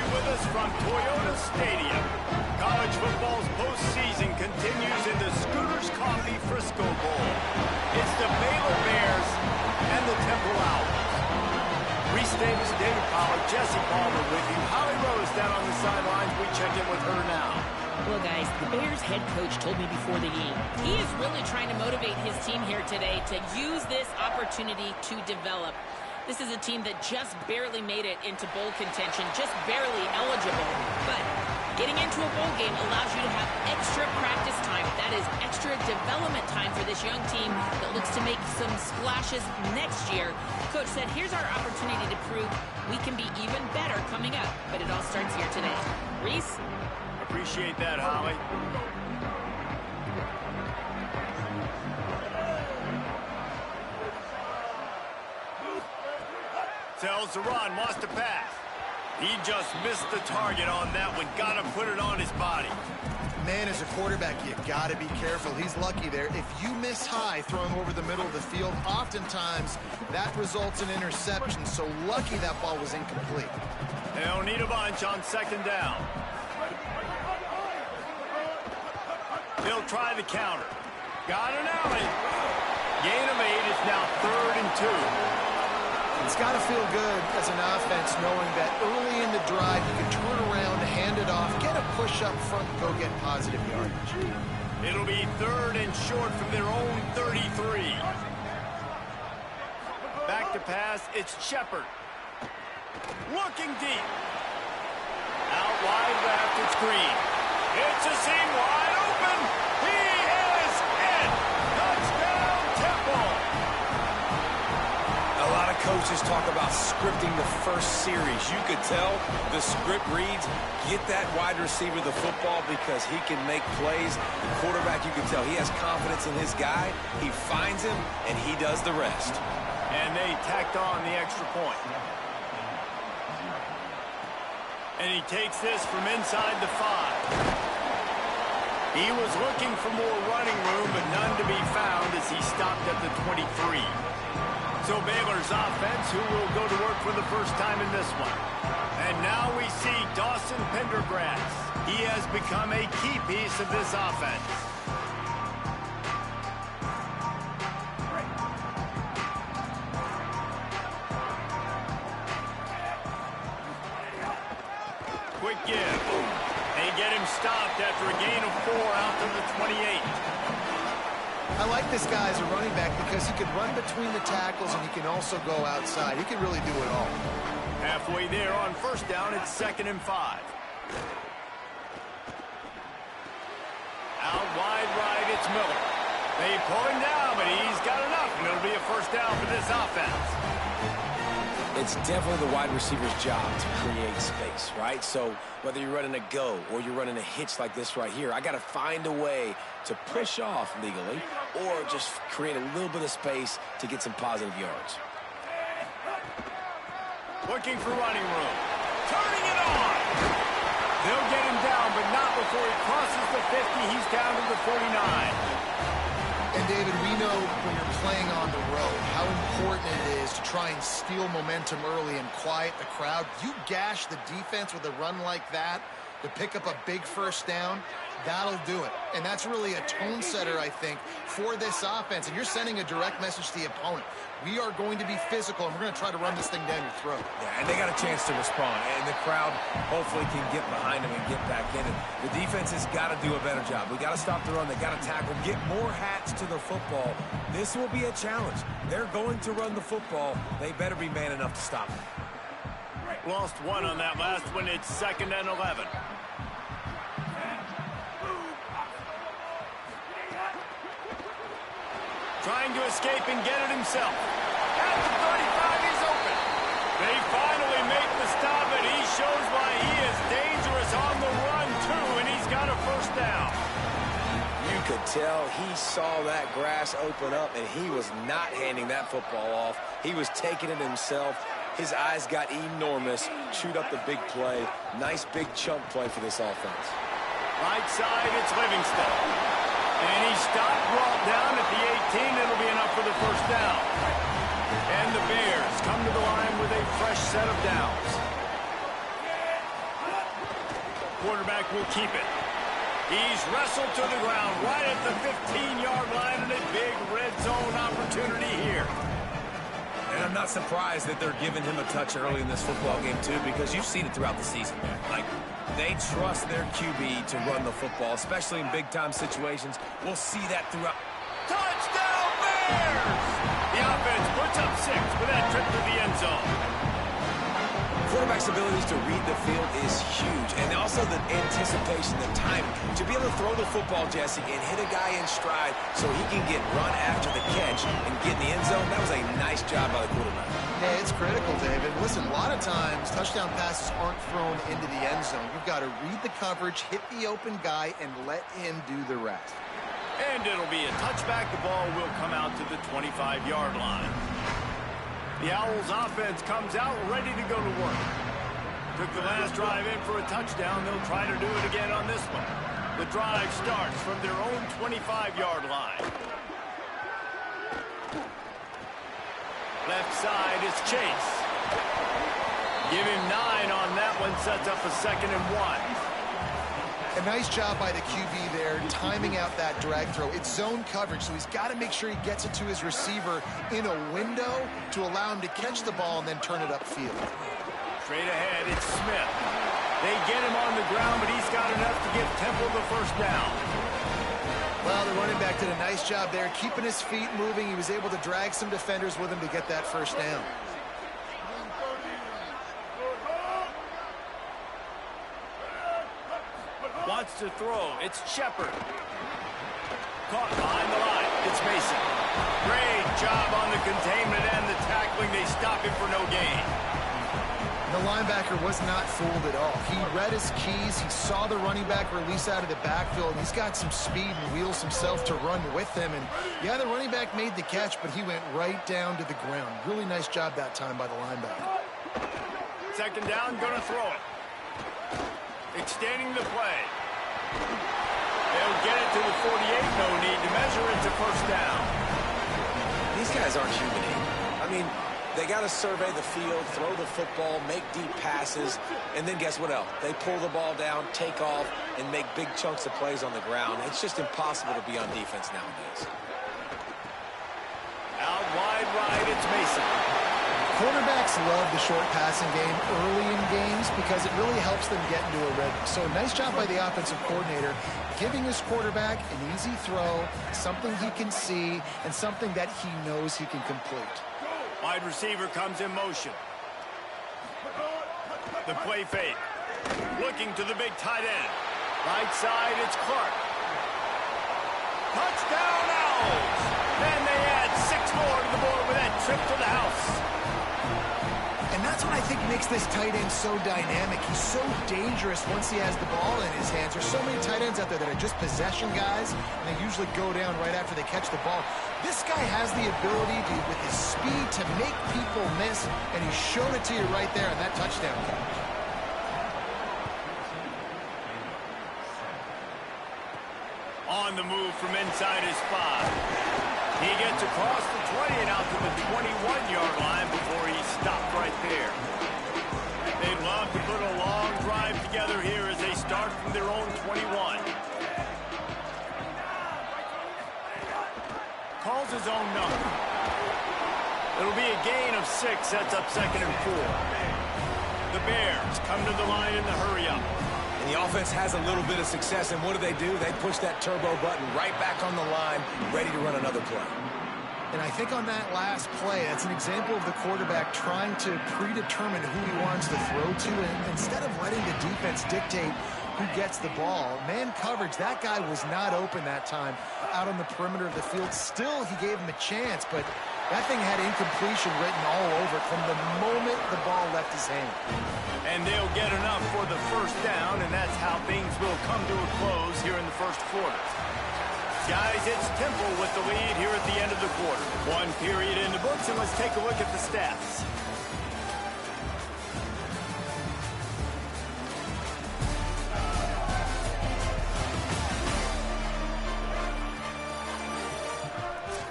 you with us from Toyota Stadium. College football's postseason continues in the Scooters Coffee Frisco Bowl. It's the Baylor Bears and the Temple Owls. Reese Davis, David Pollard, Jesse Palmer with you. Holly Rose down on the sidelines. We check in with her now. Well, guys, the Bears head coach told me before the game, he is really trying to motivate his team here today to use this opportunity to develop. This is a team that just barely made it into bowl contention, just barely eligible. But getting into a bowl game allows you to have extra practice time. That is extra development time for this young team that looks to make some splashes next year. Coach said, here's our opportunity to prove we can be even better coming up. But it all starts here today. Reese? Appreciate that, Holly. Tells the run, wants to pass. He just missed the target on that one. Got to put it on his body. Man, as a quarterback, you got to be careful. He's lucky there. If you miss high throwing over the middle of the field, oftentimes that results in interception. So lucky that ball was incomplete. They'll need a bunch on second down. He'll try the counter. Got an alley. Gain of 8 is now 3rd and 2. It's got to feel good as an offense knowing that early in the drive you can turn around, hand it off, get a push up front, and go get positive yardage. It'll be 3rd and short from their own 33. Back to pass, it's Shepard. Looking deep. Out wide left, it's Green. It's a seam wide open. He is in. Touchdown, Temple. A lot of coaches talk about scripting the first series. You could tell the script reads, get that wide receiver the football because he can make plays. The quarterback, you can tell, he has confidence in his guy. He finds him, and he does the rest. And they tacked on the extra point. And he takes this from inside the 5. He was looking for more running room, but none to be found as he stopped at the 23. So Baylor's offense, who will go to work for the first time in this one. And now we see Dawson Pendergrass. He has become a key piece of this offense. Quick give. They get him stopped after a gain of 4 out to the 28. I like this guy as a running back because he can run between the tackles and he can also go outside. He can really do it all. Halfway there on first down, it's 2nd and 5. Out wide right, it's Miller. They pull him down, but he's got enough, and it'll be a first down for this offense. It's definitely the wide receiver's job to create space, right? So whether you're running a go or you're running a hitch like this right here, I got to find a way to push off legally or just create a little bit of space to get some positive yards. Looking for running room. Turning it on. They'll get him down, but not before he crosses the 50. He's down to the 49. And, David, we know when you're playing on the road how important it is to try and steal momentum early and quiet the crowd. You gash the defense with a run like that to pick up a big first down, that'll do it. And that's really a tone setter, I think, for this offense. And you're sending a direct message to the opponent. We are going to be physical, and we're going to try to run this thing down your throat. Yeah, and they got a chance to respond. And the crowd hopefully can get behind them and get back in it. The defense has got to do a better job. We got to stop the run. They got to tackle, get more hats to the football. This will be a challenge. They're going to run the football. They better be man enough to stop it. Lost 1 on that last one. It's 2nd and 11. Trying to escape and get it himself. At the 35, he's open. They finally make the stop, and he shows why he is dangerous on the run, too, and he's got a first down. You could tell he saw that grass open up, and he was not handing that football off. He was taking it himself. His eyes got enormous. Chewed up the big play. Nice big chunk play for this offense. Right side, it's Livingston. And he stopped, brought down at the 18. It'll be enough for the first down. And the Bears come to the line with a fresh set of downs. quarterback will keep it. He's wrestled to the ground right at the 15-yard line, and a big red zone opportunity here. And I'm not surprised that they're giving him a touch early in this football game, too, because you've seen it throughout the season, man. Like, they trust their QB to run the football, especially in big-time situations. We'll see that throughout. Touchdown, Bears! The offense puts up 6 with that trip to the end zone. Quarterback's abilities to read the field is huge, and also the anticipation, the timing. To be able to throw the football, Jesse, and hit a guy in stride so he can get run after the catch and get in the end zone, that was a nice job by the quarterback. Yeah, it's critical, David. Listen, a lot of times touchdown passes aren't thrown into the end zone. You've got to read the coverage, hit the open guy, and let him do the rest. And it'll be a touchback. The ball will come out to the 25-yard line. The Owls offense comes out ready to go to work. Took the last drive in for a touchdown. They'll try to do it again on this one. The drive starts from their own 25-yard line. Left side is Chase. Give him 9 on that one. Sets up a 2nd and 1. A nice job by the QB there, timing out that drag throw. It's zone coverage, so he's got to make sure he gets it to his receiver in a window to allow him to catch the ball and then turn it upfield. Straight ahead, it's Smith. They get him on the ground, but he's got enough to give Temple the first down. Well, the running back did a nice job there, keeping his feet moving. He was able to drag some defenders with him to get that first down. Wants to throw. It's Shepard. Caught behind the line. It's Mason. Great job on the containment and the tackling. They stop him for no gain. The linebacker was not fooled at all. He read his keys. He saw the running back release out of the backfield. He's got some speed and wheels himself to run with him. And, yeah, the running back made the catch, but he went right down to the ground. Really nice job that time by the linebacker. 2nd down, going to throw it. Extending the play. They'll get it to the 48. No need to measure it to first down. These guys aren't human. I mean, they got to survey the field, throw the football, make deep passes, and then guess what else? They pull the ball down, take off, and make big chunks of plays on the ground. It's just impossible to be on defense nowadays. Out wide right, it's Mason. Quarterbacks love the short passing game early in games because it really helps them get into a rhythm. So nice job by the offensive coordinator giving his quarterback an easy throw, something he can see, and something that he knows he can complete. Wide receiver comes in motion. The play fake. Looking to the big tight end. Right side, it's Clark. Touchdown, Owls! And they add 6 more to the board with that trip to the house. And that's what I think makes this tight end so dynamic. He's so dangerous once he has the ball in his hands. There's so many tight ends out there that are just possession guys, and they usually go down right after they catch the ball. This guy has the ability to, with his speed, to make people miss, and he showed it to you right there on that touchdown catch. On the move from inside his 5. He gets across the 20 and out to the 21-yard line before he stopped right there. They'd love to put a long drive together here as they start from their own 21. Calls his own number. It'll be a gain of 6, sets up 2nd and 4. The Bears come to the line in the hurry-up. And the offense has a little bit of success, and what do? They push that turbo button right back on the line, ready to run another play. And I think on that last play, that's an example of the quarterback trying to predetermine who he wants to throw to, and instead of letting the defense dictate who gets the ball. Man coverage, that guy was not open that time out on the perimeter of the field. Still, he gave him a chance, but that thing had incompletion written all over it from the moment the ball left his hand. And they'll get enough for the first down, and that's how things will come to a close here in the first quarter. Guys, it's Temple with the lead here at the end of the quarter. 1 period in the books, and let's take a look at the stats.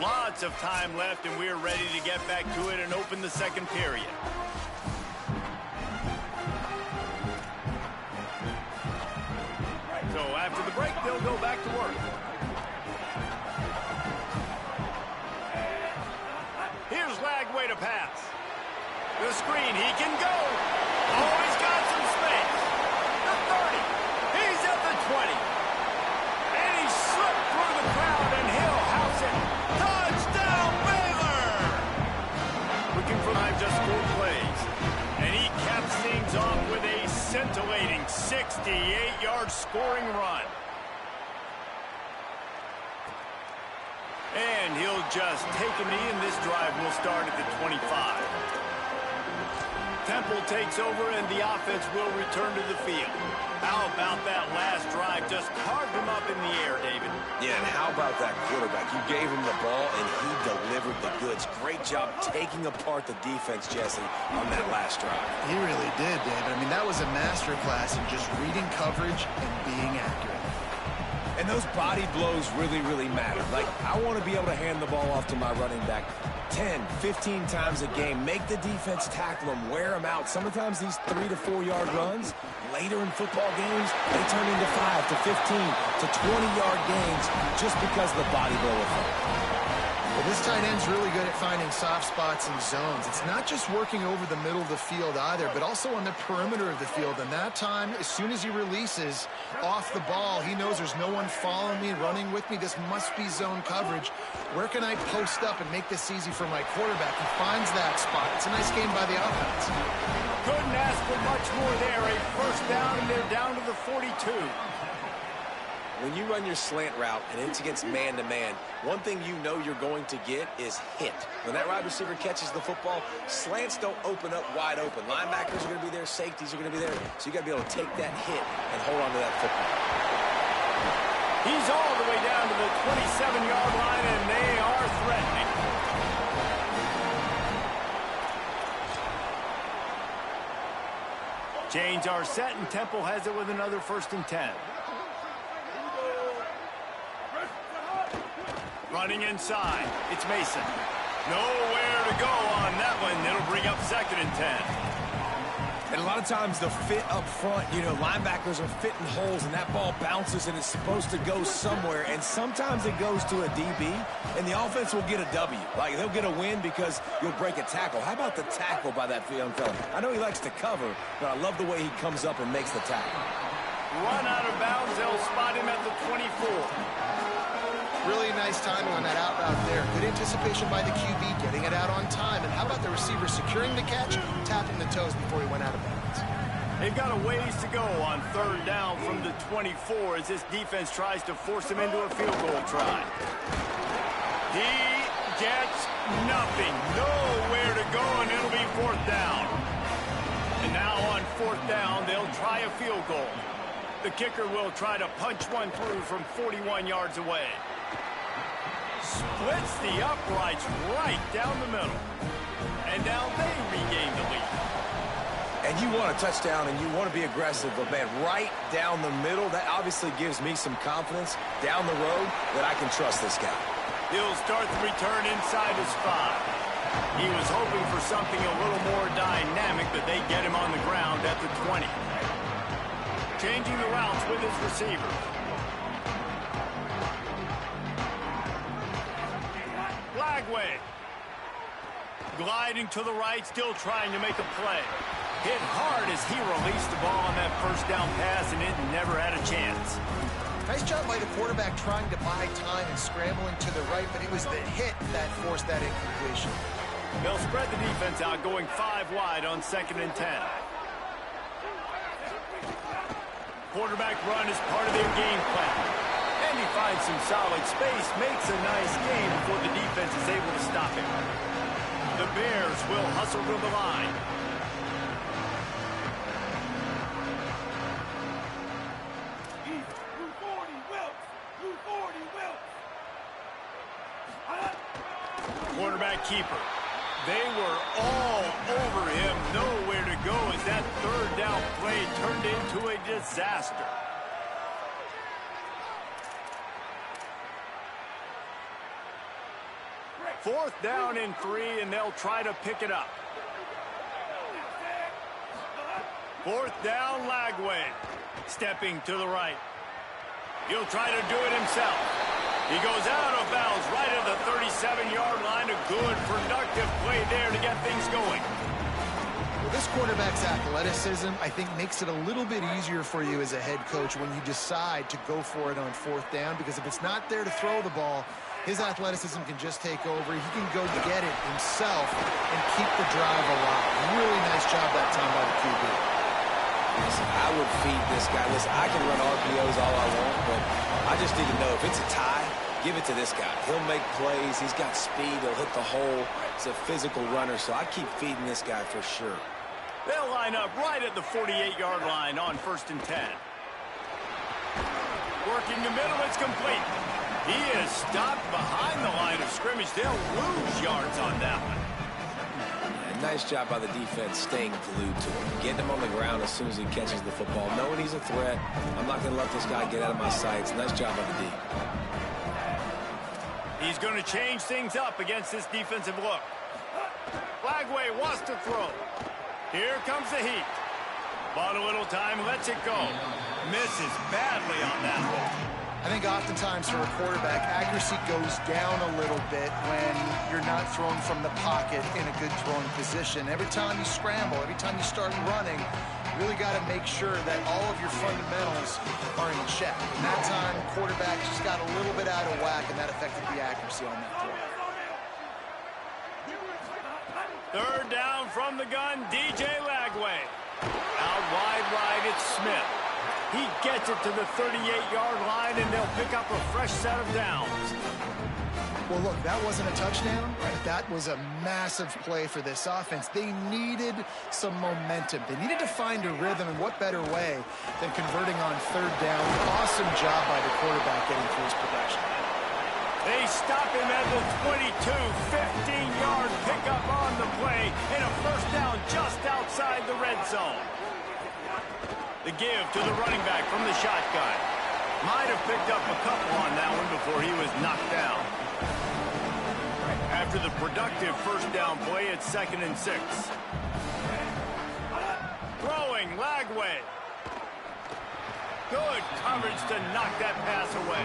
Lots of time left, and we're ready to get back to it and open the second period. So after the break, they'll go back to work. Here's Lagway to pass. The screen, he can go. Oh, he's got some space. The 30. He's at the 20. And he slipped through the crowd, and he'll house it. Touchdown, Baylor! Looking for time, just 4 plays. And he caps things off with a scintillating 68-yard scoring run. And he'll just take a knee, and this drive will start at the 25. Temple takes over, and the offense will return to the field. How about that last drive? Just carved him up in the air, David. Yeah, and how about that quarterback? You gave him the ball, and he delivered the goods. Great job taking apart the defense, Jesse, on that last drive. He really did, David. I mean, that was a masterclass in just reading coverage and being accurate. And those body blows really, really matter. Like, I want to be able to hand the ball off to my running back 10, 15 times a game. Make the defense tackle them, wear them out. Sometimes these 3 to 4 yard runs, later in football games, they turn into 5 to 15 to 20-yard gains just because of the body blow effect. Well, this tight end's really good at finding soft spots and zones. It's not just working over the middle of the field either, but also on the perimeter of the field. And that time, as soon as he releases off the ball, he knows there's no one following me, running with me. This must be zone coverage. Where can I post up and make this easy for my quarterback? He finds that spot. It's a nice game by the offense. Couldn't ask for much more there. A first down, and they're down to the 42. When you run your slant route and it's against man-to-man, one thing you know you're going to get is hit. When that wide receiver catches the football, slants don't open up wide open. Linebackers are going to be there, safeties are going to be there, so you got to be able to take that hit and hold on to that football. He's all the way down to the 27-yard line, and they are threatening. Chains are set, and Temple has it with another 1st and 10. Running inside. It's Mason. Nowhere to go on that one. It'll bring up 2nd and 10. And a lot of times the fit up front, you know, linebackers are fitting holes, and that ball bounces, and it's supposed to go somewhere. And sometimes it goes to a DB, and the offense will get a W. Like, they'll get a win because you'll break a tackle. How about the tackle by that young fella? I know he likes to cover, but I love the way he comes up and makes the tackle. Run out of bounds. They'll spot him at the 24. Really nice timing on that out route there. Good anticipation by the QB, getting it out on time. And how about the receiver securing the catch, tapping the toes before he went out of bounds? They've got a ways to go on 3rd down from the 24 as this defense tries to force him into a field goal try. He gets nothing. Nowhere to go, and it'll be 4th down. And now on 4th down, they'll try a field goal. The kicker will try to punch one through from 41 yards away. Splits the uprights right down the middle. And now they regain the lead. And you want a touchdown, and you want to be aggressive, but, man, right down the middle, that obviously gives me some confidence down the road that I can trust this guy. He'll start the return inside his 5. He was hoping for something a little more dynamic, but they get him on the ground at the 20. Changing the routes with his receiver. Lagway. Gliding to the right, still trying to make a play. Hit hard as he released the ball on that 1st down pass, and it never had a chance. Nice job by the quarterback trying to buy time and scrambling to the right, but it was the hit that forced that incompletion. They'll spread the defense out, going 5 wide on 2nd and 10. Quarterback run is part of their game plan. And he finds some solid space, makes a nice game before the defense is able to stop him. The Bears will hustle to the line. Quarterback keeper. They were all over him. Nowhere to go as that 3rd down play turned into a disaster. Fourth down and 3, and they'll try to pick it up. 4th down, Lagway. Stepping to the right. He'll try to do it himself. He goes out of bounds right at the 37-yard line. A good, productive play there to get things going. Well, this quarterback's athleticism, I think, makes it a little bit easier for you as a head coach when you decide to go for it on 4th down, because if it's not there to throw the ball, his athleticism can just take over. He can go get it himself and keep the drive alive. Really nice job that time by the QB. Listen, I would feed this guy. Listen, I can run RPOs all I want, but I just need to know if it's a tie, give it to this guy. He'll make plays. He's got speed. He'll hit the hole. He's a physical runner, so I keep feeding this guy for sure. They'll line up right at the 48-yard line on 1st and 10. Working the middle, it's complete. He is stopped behind the line of scrimmage. They'll lose yards on that one. Yeah, nice job by the defense staying glued to him. Getting him on the ground as soon as he catches the football. Knowing he's a threat, I'm not going to let this guy get out of my sights. Nice job by the D. He's going to change things up against this defensive look. Flagway wants to throw. Here comes the heat. Bought a little time, lets it go. Misses badly on that one. I think oftentimes for a quarterback, accuracy goes down a little bit when you're not throwing from the pocket in a good throwing position. Every time you scramble, every time you start running, you really got to make sure that all of your fundamentals are in check. And that time, quarterback just got a little bit out of whack, and that affected the accuracy on that throw. 3rd down from the gun, DJ Lagway. Out wide right, it's Smith. He gets it to the 38-yard line, and they'll pick up a fresh set of downs. Well, look, that wasn't a touchdown, but that was a massive play for this offense. They needed some momentum. They needed to find a rhythm, and what better way than converting on 3rd down. Awesome job by the quarterback getting through his progression. They stop him at the 22, 15-yard pickup on the play, and a 1st down just outside the red zone. The give to the running back from the shotgun. Might have picked up a couple on that one before he was knocked down. After the productive 1st down play, it's 2nd and 6. Throwing, Lagway. Good coverage to knock that pass away.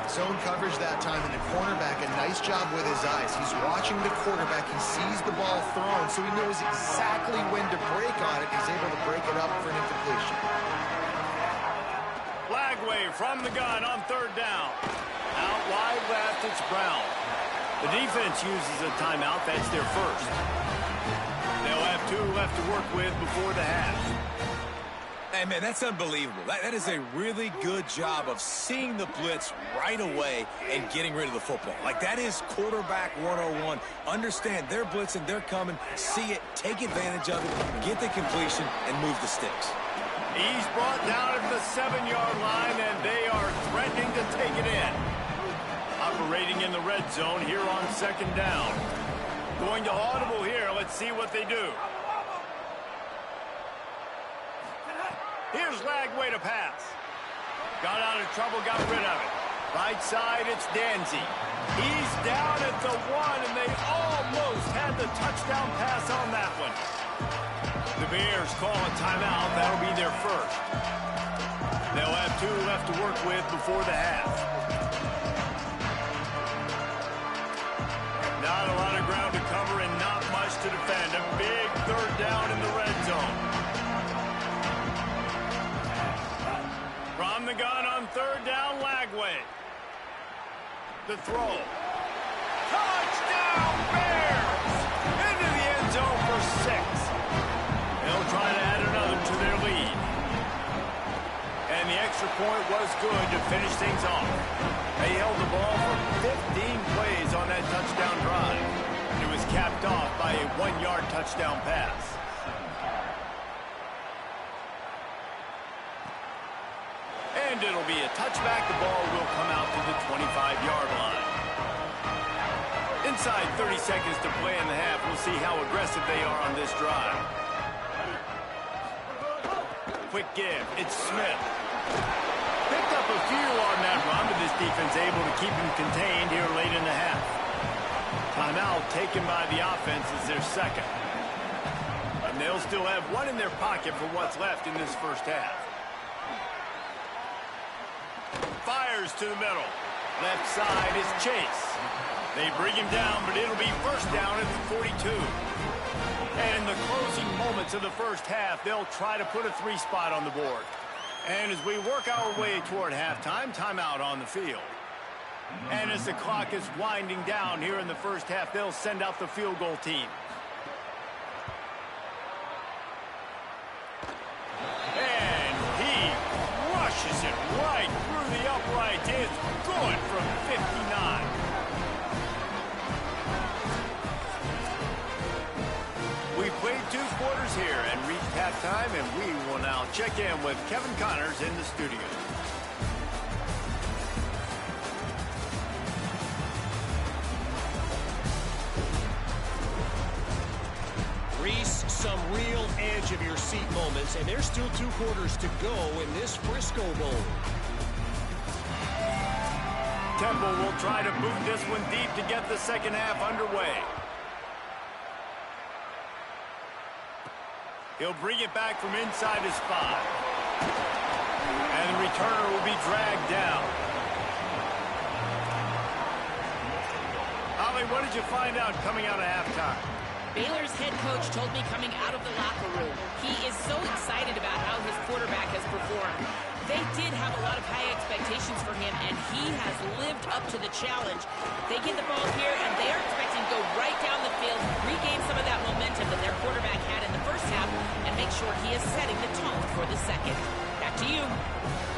Zone coverage that time, and the cornerback, a nice job with his eyes. He's watching the quarterback. He sees the ball thrown, so he knows exactly when to break on it. He's able to break it up for an incompletion. Flagway from the gun on 3rd down. Out wide left, it's Brown. The defense uses a timeout. That's their first. They'll have 2 left to work with before the half. Hey, man, that's unbelievable. That is a really good job of seeing the blitz right away and getting rid of the football. Like, that is quarterback 101. Understand they're blitzing, they're coming, see it, take advantage of it, get the completion, and move the sticks. He's brought down at the 7-yard line, and they are threatening to take it in. Operating in the red zone here on 2nd down. Going to audible here. Let's see what they do. Here's Lagway to pass. Got out of trouble, got rid of it. Right side, it's Danzy. He's down at the 1, and they almost had the touchdown pass on that one. The Bears call a timeout. That'll be their first. They'll have 2 left to work with before the half. Not a lot of ground to cover and not much to defend. A big 3rd down in the red zone. From the gun on 3rd down, Lagway. The throw. Touchdown, Bears! Into the end zone for 6. They'll try to add another to their lead. And the extra point was good to finish things off. They held the ball for 15 plays on that touchdown drive. It was capped off by a 1-yard touchdown pass. And it'll be a touchback. The ball will come out to the 25-yard line. Inside 30 seconds to play in the half. We'll see how aggressive they are on this drive. Quick give. It's Smith. Picked up a few on that run, but this defense able to keep him contained here late in the half. Timeout taken by the offense is their second. And they'll still have 1 in their pocket for what's left in this first half. moves to the middle. Left side is Chase. They bring him down, but it'll be first down at the 42. And in the closing moments of the first half, they'll try to put a 3-spot on the board. And as we work our way toward halftime, timeout on the field. And as the clock is winding down here in the first half, they'll send out the field goal team. And he rushes it right through the upright. It's good from 59. We played 2 quarters here and reached halftime, and we will now check in with Kevin Connors in the studio. Reese, some real edge of your seat moments, and there's still 2 quarters to go in this Frisco Bowl. Temple will try to boot this one deep to get the second half underway. He'll bring it back from inside his 5. And the returner will be dragged down. Holly, what did you find out coming out of halftime? Baylor's head coach told me coming out of the locker room, he is so excited about how his quarterback has performed. They did have a lot of high expectations for him, and he has lived up to the challenge. They get the ball here, and they are expecting to go right down the field, regain some of that momentum that their quarterback had in the first half, and make sure he is setting the tone for the second. Back to you.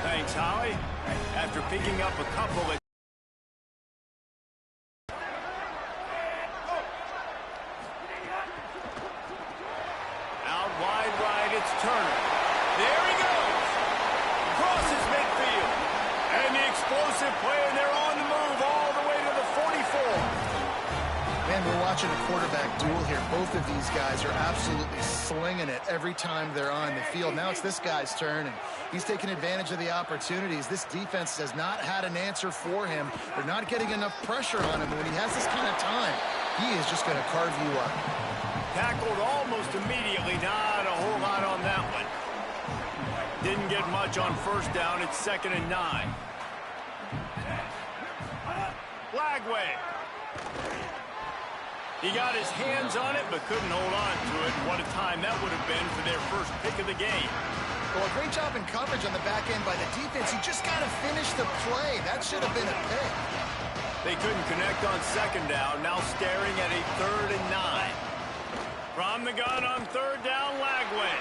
Thanks, Holly. After picking up a couple of out wide right, it's Turner. There he goes. Crosses midfield. And the explosive play, and they're on the move all the way to the 44. Man, we're watching a quarterback duel here. Both of these guys are absolutely slinging it every time they're on the field. Now it's this guy's turn, and he's taking advantage of the opportunities. This defense has not had an answer for him. They're not getting enough pressure on him. When he has this kind of time, he is just going to carve you up. Tackled almost immediately. Not a whole lot on that one. Didn't get much on first down. It's 2nd and 9. Flagway. He got his hands on it, but couldn't hold on to it. What a time that would have been for their first pick of the game. Well, a great job in coverage on the back end by the defense. He just got to finish the play. That should have been a pick. They couldn't connect on 2nd down. Now staring at a 3rd and 9. From the gun on 3rd down, Lagway.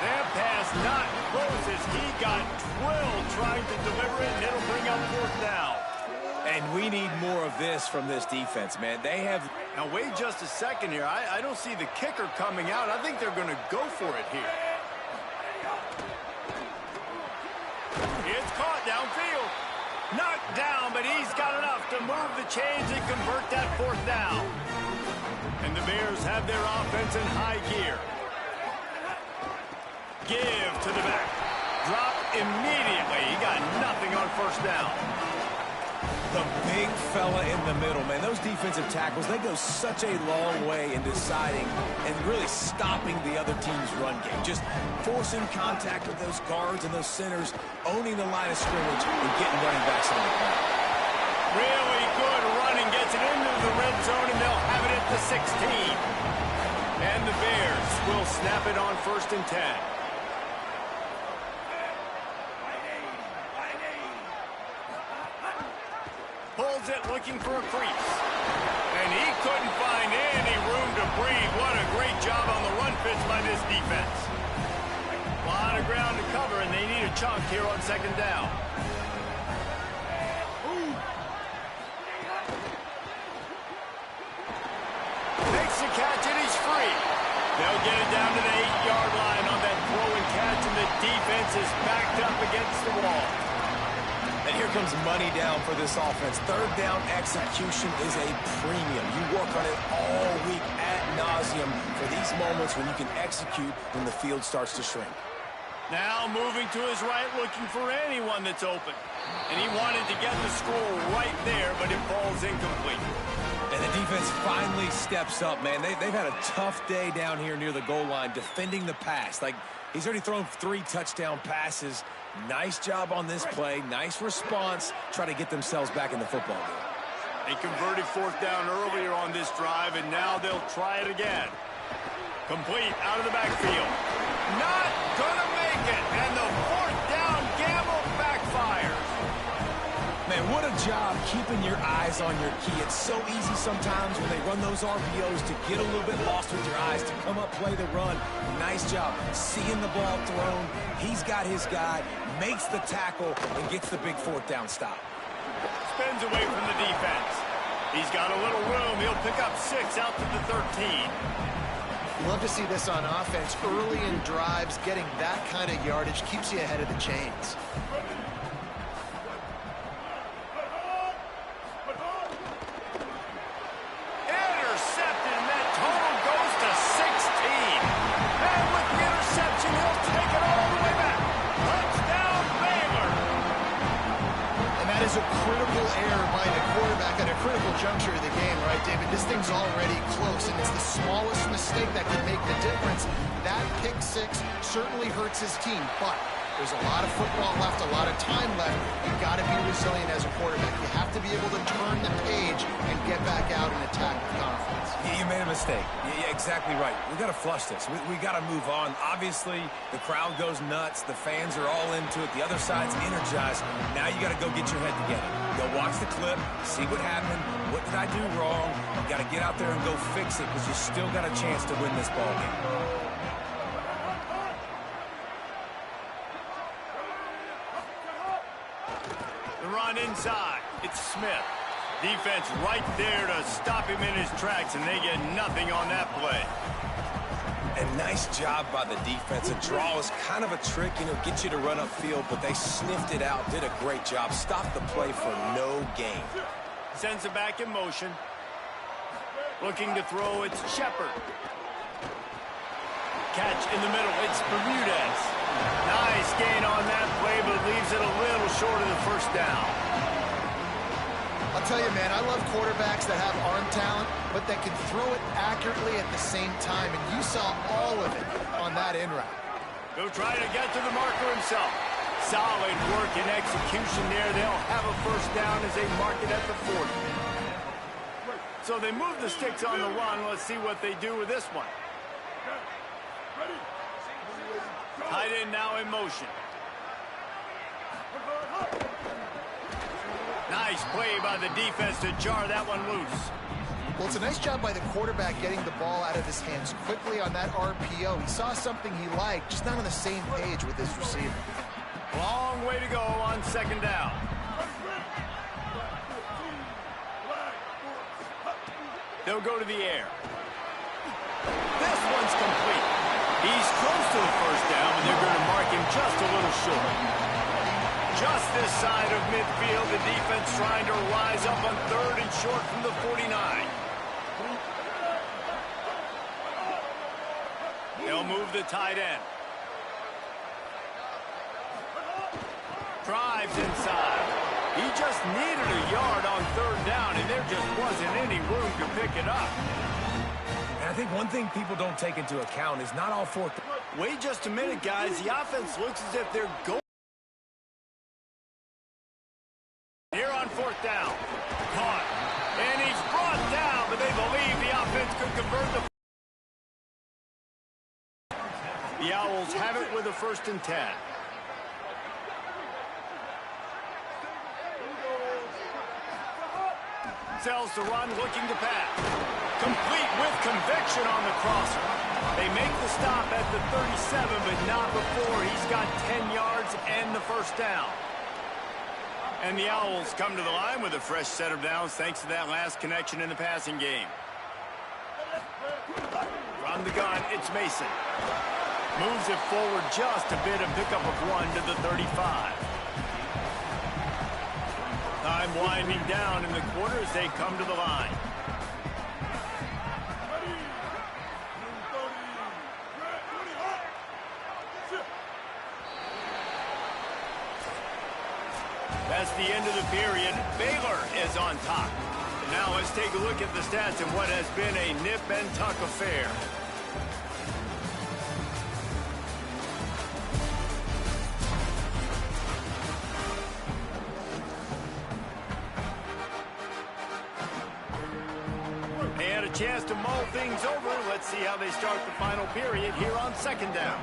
That pass not close as he got drilled trying to deliver it, and it'll bring up 4th down. And we need more of this from this defense, man. They have... Now, wait just a second here. I don't see the kicker coming out. I think they're going to go for it here. It's caught downfield. Knocked down, but he's got enough to move the chains and convert that 4th down. And the Bears have their offense in high gear. Give to the back. Drop immediately. He got nothing on 1st down. The big fella in the middle, man. Those defensive tackles, they go such a long way in deciding and really stopping the other team's run game. Just forcing contact with those guards and those centers, owning the line of scrimmage, and getting running backs on the ground. Really good running. Gets it into the red zone, and they'll have it at the 16. And the Bears will snap it on 1st and 10. Pulls it looking for a crease. And he couldn't find any room to breathe. What a great job on the run pitch by this defense. A lot of ground to cover, and they need a chunk here on 2nd down. Makes the catch, and he's free. They'll get it down to the 8-yard line on that throw and catch, and the defense is backed up against the wall. And here comes money down for this offense. 3rd down execution is a premium. You work on it all week ad nauseum for these moments when you can execute when the field starts to shrink. Now moving to his right, looking for anyone that's open. And he wanted to get the score right there, but it falls incomplete. And the defense finally steps up, man. They've had a tough day down here near the goal line defending the pass. Like, he's already thrown 3 touchdown passes. Nice job on this play. Nice response. Try to get themselves back in the football game. They converted fourth down earlier on this drive, and now they'll try it again. Complete out of the backfield. Not gonna make it, and the fourth down gamble backfires. Man, what a job keeping your eyes on your key. It's so easy sometimes when they run those RPOs to get a little bit lost with your eyes, to come up, play the run. Nice job seeing the ball thrown. He's got his guy, makes the tackle, and gets the big fourth down stop. Spins away from the defense. He's got a little room. He'll pick up 6 out to the 13. Love to see this on offense. Early in drives, getting that kind of yardage keeps you ahead of the chains. Intercepted, and that total goes to 16. And with the interception, he'll take it all the way back. Touchdown, Baylor. And that is a critical error by the quarterback at a critical juncture of the game, right, David? This thing's already close, and it's the smallest mistake that could make the difference. That pick six certainly hurts his team, but there's a lot of football left, a lot of time left. You've got to be resilient as a quarterback. You have to be able to turn the page and get back out and attack with confidence. You made a mistake. Yeah, exactly right. We got to flush this. We got to move on. Obviously, the crowd goes nuts. The fans are all into it. The other side's energized. Now you got to go get your head together. Go watch the clip, see what happened. What did I do wrong? You got to get out there and go fix it, because you still got a chance to win this ball game. The run inside. It's Smith. Defense right there to stop him in his tracks, and they get nothing on that play. And nice job by the defense. A draw is kind of a trick, get you to run upfield, but they sniffed it out, did a great job. Stopped the play for no gain. Sends it back in motion. Looking to throw, it's Shepard. Catch in the middle, it's Bermudez. Nice gain on that play, but leaves it a little short of the first down. I'll tell you, man, I love quarterbacks that have arm talent, but that can throw it accurately at the same time, and you saw all of it on that in route. He'll try to get to the marker himself. Solid work and execution there. They'll have a first down as they mark it at the 40. So they move the sticks on the run. Let's see what they do with this one. Tight end now in motion. Nice play by the defense to jar that one loose. Well, it's a nice job by the quarterback getting the ball out of his hands quickly on that RPO. He saw something he liked, just not on the same page with his receiver. Long way to go on second down. They'll go to the air. This one's complete. He's close to the first down, but they're going to mark him just a little short. Just this side of midfield, the defense trying to rise up on third and short from the 49. They'll move the tight end. Drives inside. He just needed a yard on third down, and there just wasn't any room to pick it up. And I think one thing people don't take into account is not all fourth. Wait just a minute, guys. The offense looks as if they're going. Here on fourth down. Caught. And he's brought down, but they believe the offense could convert the... The Owls have it with a 1st and 10. Sells the run, looking to pass. Complete with conviction on the crosser. They make the stop at the 37, but not before he's got 10 yards and the first down. And the Owls come to the line with a fresh set of downs thanks to that last connection in the passing game. From the gun, it's Mason. Moves it forward just a bit, a pickup of 1 to the 35. Time winding down in the quarter as they come to the line. That's the end of the period. Baylor is on top. Now let's take a look at the stats in what has been a nip and tuck affair. chance to mull things over. Let's see how they start the final period here on second down.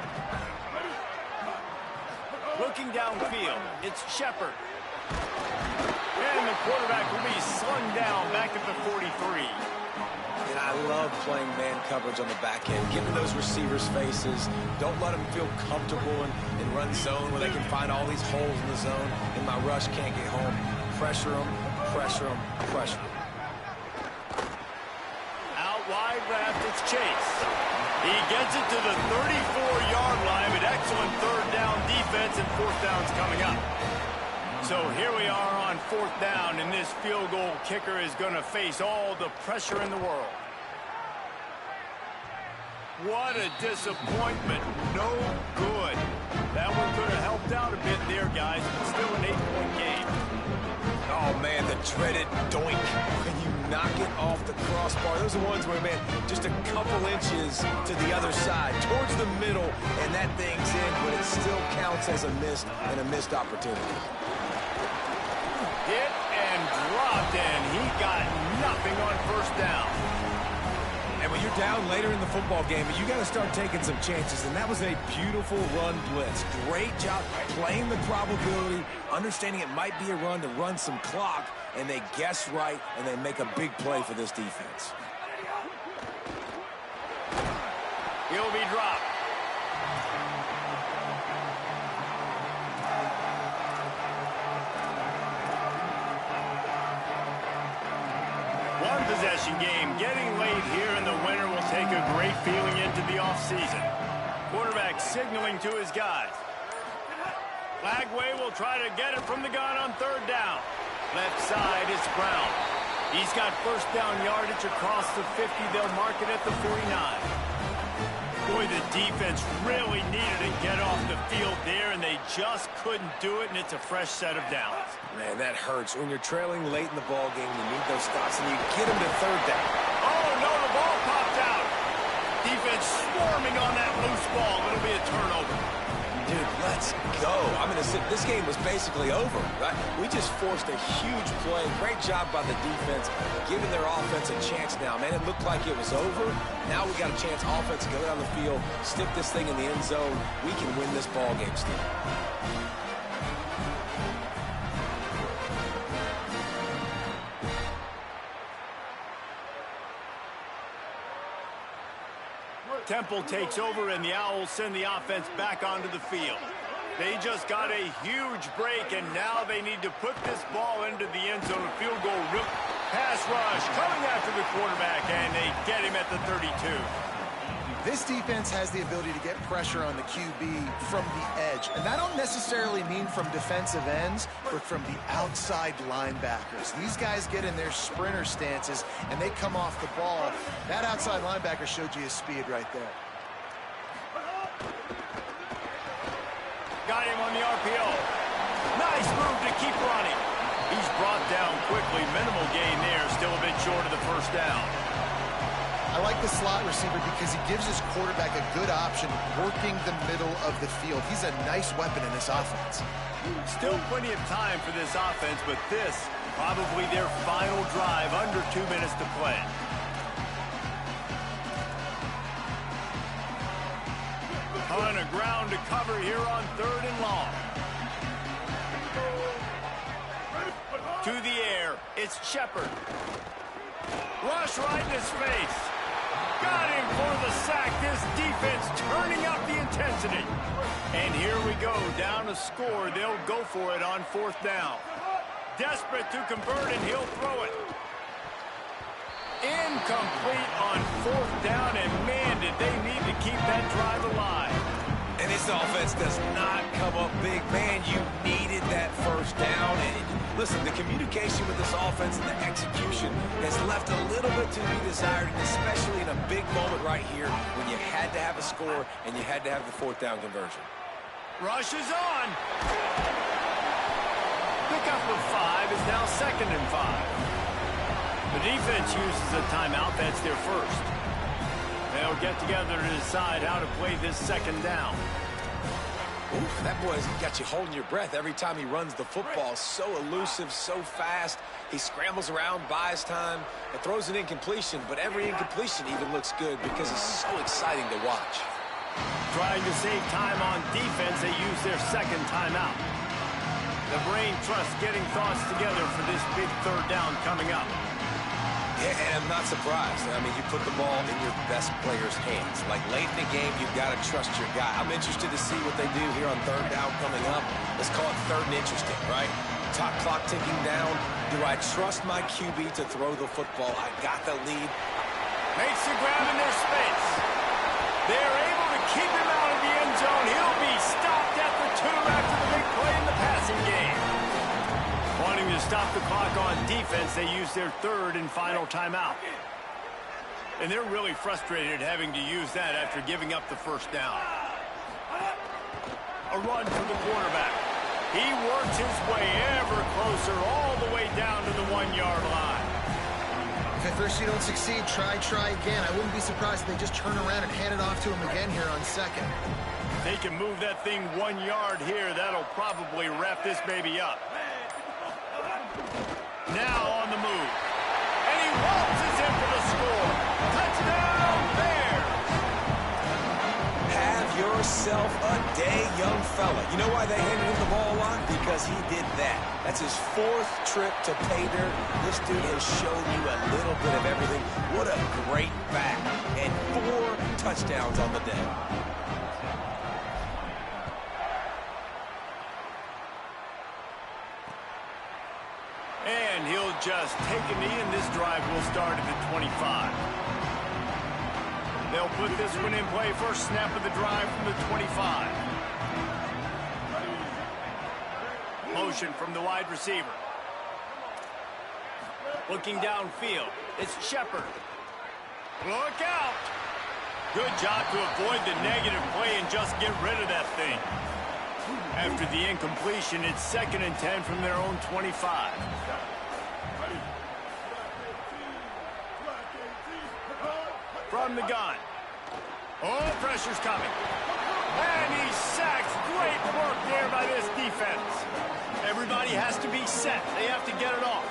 Looking downfield, it's Shepard. And the quarterback will be slung down back at the 43. And I love playing man coverage on the back end, getting those receivers' faces. Don't let them feel comfortable in run zone where they can find all these holes in the zone and my rush can't get home. Pressure them, pressure them, pressure them. Out wide left, it's Chase. He gets it to the 34-yard line, but excellent third down defense, and fourth down's coming up. So here we are on fourth down, and this field goal kicker is going to face all the pressure in the world. What a disappointment. No good. That one could have helped out a bit there, guys, but still an 8-point game. Oh, man, the dreaded doink. When you knock it off the crossbar. Those are ones where, man, just a couple inches to the other side, towards the middle, and that thing's in, but it still counts as a missed opportunity. Hit and dropped, and he got nothing on first down. And when you're down later in the football game, you got to start taking some chances, and that was a beautiful run blitz. Great job playing the probability, understanding it might be a run to run some clock, and they guess right, and they make a big play for this defense. He'll be dropped. One possession game getting late here, and the winner will take a great feeling into the offseason. Quarterback signaling to his guys. Lagway will try to get it from the gun on third down. Left side, it's Brown. He's got first down yardage across the 50. They'll mark it at the 49. Boy, the defense really needed to get off the field there, and they just couldn't do it, and it's a fresh set of downs. Man, that hurts. When you're trailing late in the ball game, you need those stops, and you get them to third down. Oh, no, the ball popped out. Defense swarming on that loose ball. It'll be a turnover. Dude, let's go. I mean, this game was basically over, right? We just forced a huge play. Great job by the defense, giving their offense a chance now. Man, it looked like it was over. Now we got a chance, offense, to go down the field, stick this thing in the end zone. We can win this ball game still. Temple takes over, and the Owls send the offense back onto the field. They just got a huge break, and now they need to put this ball into the end zone. A field goal. Pass rush coming after the quarterback, and they get him at the 32. This defense has the ability to get pressure on the QB from the edge. And that don't necessarily mean from defensive ends, but from the outside linebackers. These guys get in their sprinter stances, and they come off the ball. That outside linebacker showed you his speed right there. Got him on the RPO. Nice move to keep running. He's brought down quickly. Minimal gain there. Still a bit short of the first down. I like the slot receiver because he gives his quarterback a good option working the middle of the field. He's a nice weapon in this offense. Still plenty of time for this offense, but this probably their final drive, under 2 minutes to play. On a ground to cover here on third and long. To the air, it's Shepard. Rush right in his face. Got him for the sack. This defense turning up the intensity. And here we go, down to score. They'll go for it on fourth down. Desperate to convert, and he'll throw it. Incomplete on fourth down, and man, did they need to keep that drive alive. And this offense does not come up big. Man, you needed that first down. And listen, the communication with this offense and the execution has left a little bit to be desired, and especially in a big moment right here when you had to have a score and you had to have the fourth down conversion. Rush is on. Pickup of 5 is now 2nd and 5. The defense uses a timeout. That's their first. They'll get together to decide how to play this second down. Ooh, that boy's got you holding your breath every time he runs the football. So elusive, so fast. He scrambles around, buys time, and throws an incompletion. But every incompletion even looks good because it's so exciting to watch. Trying to save time on defense, they use their second timeout. The brain trust getting thoughts together for this big third down coming up. Yeah, and I'm not surprised. I mean, you put the ball in your best player's hands. Like, late in the game, you've got to trust your guy. I'm interested to see what they do here on third down coming up. Let's call it third and interesting, right? Top clock ticking down. Do I trust my QB to throw the football? I got the lead. Makes the grab in their space. They're able to keep him out of the end zone. He'll be stopped at the 2 after the big play in the passing game. Wanting to stop the clock on defense, they use their third and final timeout. And they're really frustrated having to use that after giving up the first down. A run for the quarterback. He works his way ever closer all the way down to the 1-yard line. If at first you don't succeed, try again. I wouldn't be surprised if they just turn around and hand it off to him again here on second. They can move that thing 1 yard here. That'll probably wrap this baby up. Now on the move. And he waltzes in for the score. Touchdown, Bears! Have yourself a day, young fella. You know why they handed him the ball a lot? Because he did that. That's his 4th trip to pay dirt. This dude has shown you a little bit of everything. What a great back. And 4 touchdowns on the day. And he'll just take a knee, and this drive will start at the 25. They'll put this one in play. First snap of the drive from the 25. Motion from the wide receiver. Looking downfield. It's Shepard. Look out! Good job to avoid the negative play and just get rid of that thing. After the incompletion, it's 2nd and 10 from their own 25. From the gun. Oh, pressure's coming. And he sacks. Great work there by this defense. Everybody has to be set. They have to get it off.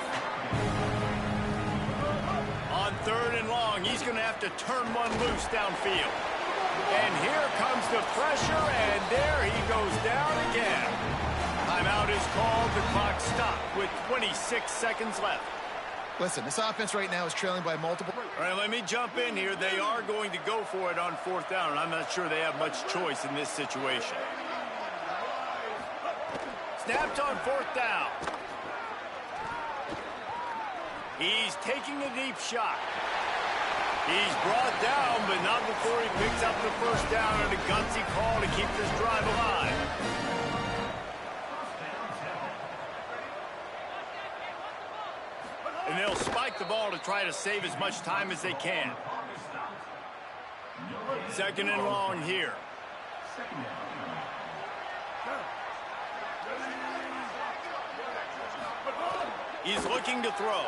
On 3rd and long, he's going to have to turn one loose downfield. And here comes the pressure, and there he goes down again. Timeout is called. The clock stopped with 26 seconds left. Listen, this offense right now is trailing by multiple. All right, let me jump in here. They are going to go for it on 4th down, and I'm not sure they have much choice in this situation. Snapped on 4th down. He's taking a deep shot. He's brought down, but not before he picks up the first down and a gutsy call to keep this drive alive. And they'll spike the ball to try to save as much time as they can. 2nd and long here. He's looking to throw.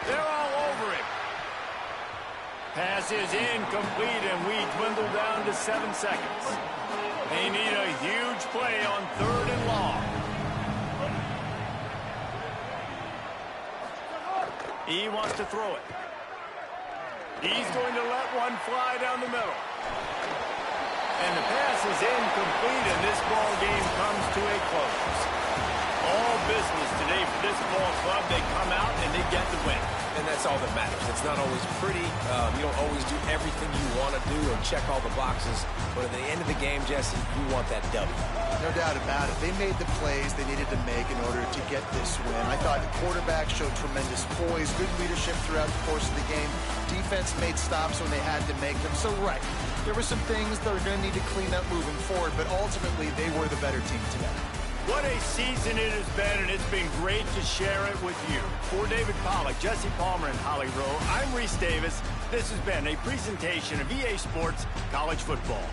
They're all over him. Pass is incomplete, and we dwindle down to 7 seconds. They need a huge play on 3rd and long. He wants to throw it. He's going to let one fly down the middle. And the pass is incomplete, and this ball game comes to a close. All business today for this ball club. They come out and they get the win. And that's all that matters. It's not always pretty. You don't always do everything you want to do or check all the boxes. But at the end of the game, Jesse, you want that W. No doubt about it. They made the plays they needed to make in order to get this win. I thought the quarterback showed tremendous poise, good leadership throughout the course of the game. Defense made stops when they had to make them. So, right, there were some things that are going to need to clean up moving forward, but ultimately they were the better team today. What a season it has been, and it's been great to share it with you. For David Pollack, Jesse Palmer, and Holly Rowe, I'm Reese Davis. This has been a presentation of EA Sports College Football.